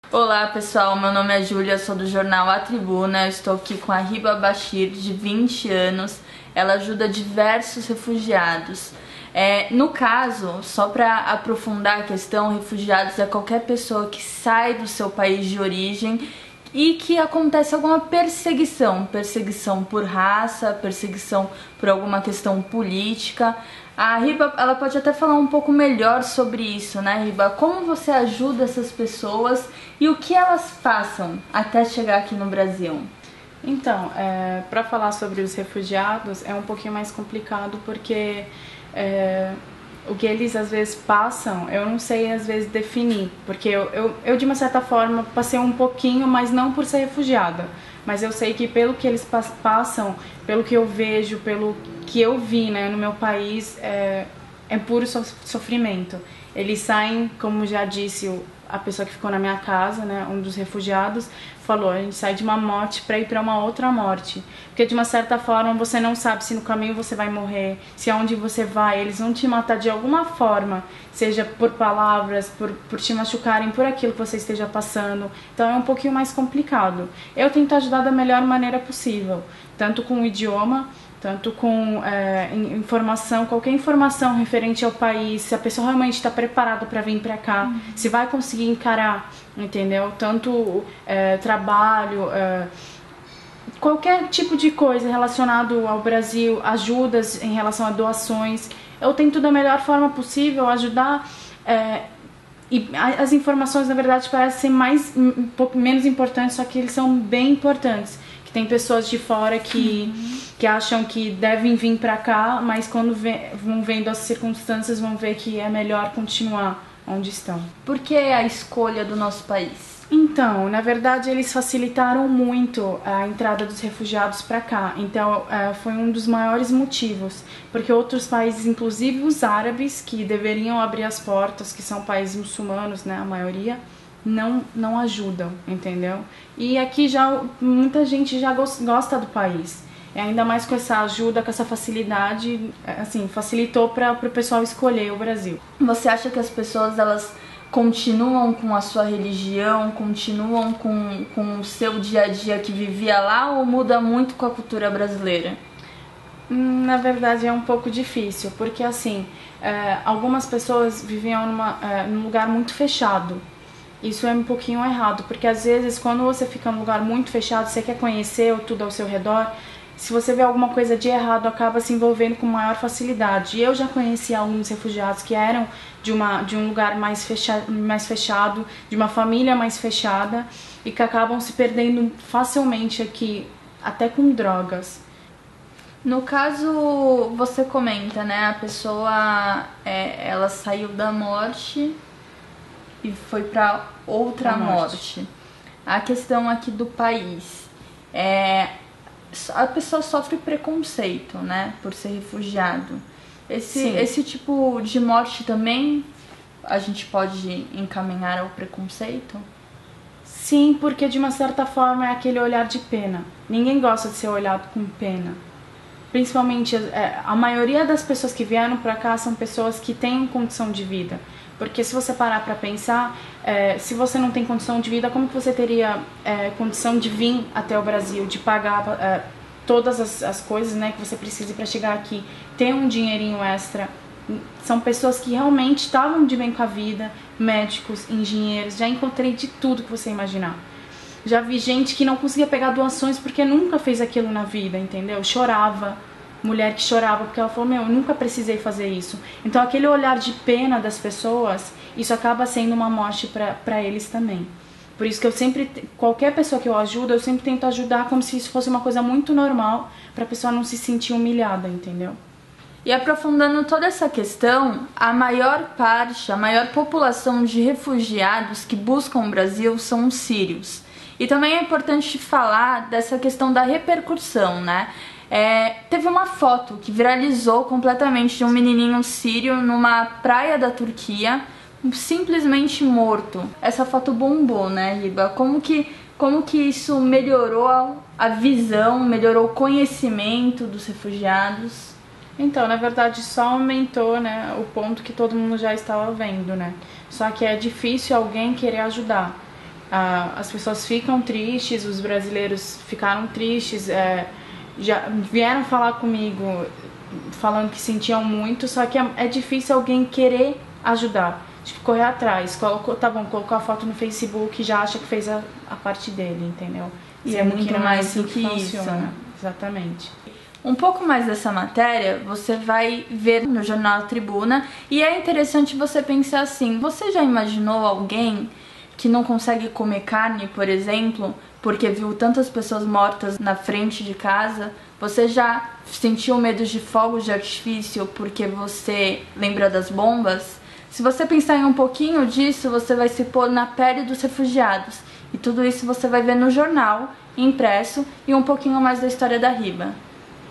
Olá pessoal, meu nome é Júlia, sou do jornal A Tribuna, estou aqui com a Hiba Bashir, de 20 anos, ela ajuda diversos refugiados. No caso, só para aprofundar a questão, refugiados é qualquer pessoa que sai do seu país de origem e que acontece alguma perseguição por raça, perseguição por alguma questão política. A Hiba, ela pode até falar um pouco melhor sobre isso, né, Hiba? Como você ajuda essas pessoas e o que elas passam até chegar aqui no Brasil? Então, para falar sobre os refugiados é um pouquinho mais complicado porque o que eles às vezes passam, eu não sei às vezes definir, porque eu de uma certa forma passei um pouquinho, mas não por ser refugiada, mas eu sei que pelo que eles passam, pelo que eu vejo, pelo que eu vi, né, no meu país, é puro sofrimento. Eles saem, como já disse a pessoa que ficou na minha casa, né, um dos refugiados, falou, a gente sai de uma morte para ir para uma outra morte, porque de uma certa forma você não sabe se no caminho você vai morrer, se aonde você vai, eles vão te matar de alguma forma, seja por palavras, por te machucarem, por aquilo que você esteja passando, então é um pouquinho mais complicado. Eu tento ajudar da melhor maneira possível, tanto com o idioma, tanto com informação, qualquer informação referente ao país, se a pessoa realmente está preparada para vir para cá, se vai conseguir encarar, entendeu? Tanto trabalho, qualquer tipo de coisa relacionado ao Brasil, ajudas em relação a doações, eu tento da melhor forma possível ajudar. E as informações, na verdade, parecem um pouco menos importantes, só que eles são bem importantes. Que tem pessoas de fora que acham que devem vir pra cá, mas quando vão vendo as circunstâncias, vão ver que é melhor continuar onde estão. Por que a escolha do nosso país? Então, na verdade, eles facilitaram muito a entrada dos refugiados para cá. Então, foi um dos maiores motivos, porque outros países, inclusive os árabes, que deveriam abrir as portas, que são países muçulmanos, né, a maioria, não ajudam, entendeu? E aqui já muita gente já gosta do país. E ainda mais com essa ajuda, com essa facilidade, assim, facilitou para o pessoal escolher o Brasil. Você acha que as pessoas, elas continuam com a sua religião, continuam com o seu dia a dia que vivia lá, ou muda muito com a cultura brasileira? Na verdade é um pouco difícil, porque assim, algumas pessoas viviam num lugar muito fechado. Isso é um pouquinho errado, porque às vezes quando você fica num lugar muito fechado, você quer conhecer tudo ao seu redor, se você vê alguma coisa de errado, acaba se envolvendo com maior facilidade. E eu já conheci alguns refugiados que eram de um lugar mais fechado, de uma família mais fechada, e que acabam se perdendo facilmente aqui, até com drogas. No caso, você comenta, né, a pessoa, ela saiu da morte e foi para outra morte. A questão aqui do país a pessoa sofre preconceito, né, por ser refugiado. Esse tipo de morte também a gente pode encaminhar ao preconceito? Sim, porque de uma certa forma é aquele olhar de pena. Ninguém gosta de ser olhado com pena. Principalmente a maioria das pessoas que vieram para cá são pessoas que têm condição de vida. Porque se você parar para pensar, se você não tem condição de vida, como que você teria condição de vir até o Brasil, de pagar todas as coisas, né, que você precisa para chegar aqui, ter um dinheirinho extra? São pessoas que realmente estavam de bem com a vida, médicos, engenheiros, já encontrei de tudo que você imaginar. Já vi gente que não conseguia pegar doações porque nunca fez aquilo na vida, entendeu? Chorava. Mulher que chorava porque ela falou, eu nunca precisei fazer isso. Então aquele olhar de pena das pessoas, isso acaba sendo uma morte para eles também. Por isso que eu sempre, qualquer pessoa que eu ajudo, eu sempre tento ajudar como se isso fosse uma coisa muito normal, para a pessoa não se sentir humilhada, entendeu? E aprofundando toda essa questão, a maior população de refugiados que buscam o Brasil são os sírios. E também é importante falar dessa questão da repercussão, né? Teve uma foto que viralizou completamente de um menininho sírio numa praia da Turquia, simplesmente morto. Essa foto bombou, né, Hiba? Como que isso melhorou a visão, melhorou o conhecimento dos refugiados? Então, na verdade, só aumentou, né, o ponto que todo mundo já estava vendo, né? Só que é difícil alguém querer ajudar. As pessoas ficam tristes, os brasileiros ficaram tristes, já vieram falar comigo falando que sentiam muito, só que é difícil alguém querer ajudar, tipo, correr atrás, colocou a foto no Facebook e já acha que fez a parte dele, entendeu? E é muito mais do que isso. Exatamente. Um pouco mais dessa matéria você vai ver no jornal Tribuna, e é interessante você pensar assim: você já imaginou alguém que não consegue comer carne, por exemplo, porque viu tantas pessoas mortas na frente de casa? Você já sentiu medo de fogos de artifício porque você lembra das bombas? Se você pensar em um pouquinho disso, você vai se pôr na pele dos refugiados. E tudo isso você vai ver no jornal, impresso, e um pouquinho mais da história da Hiba.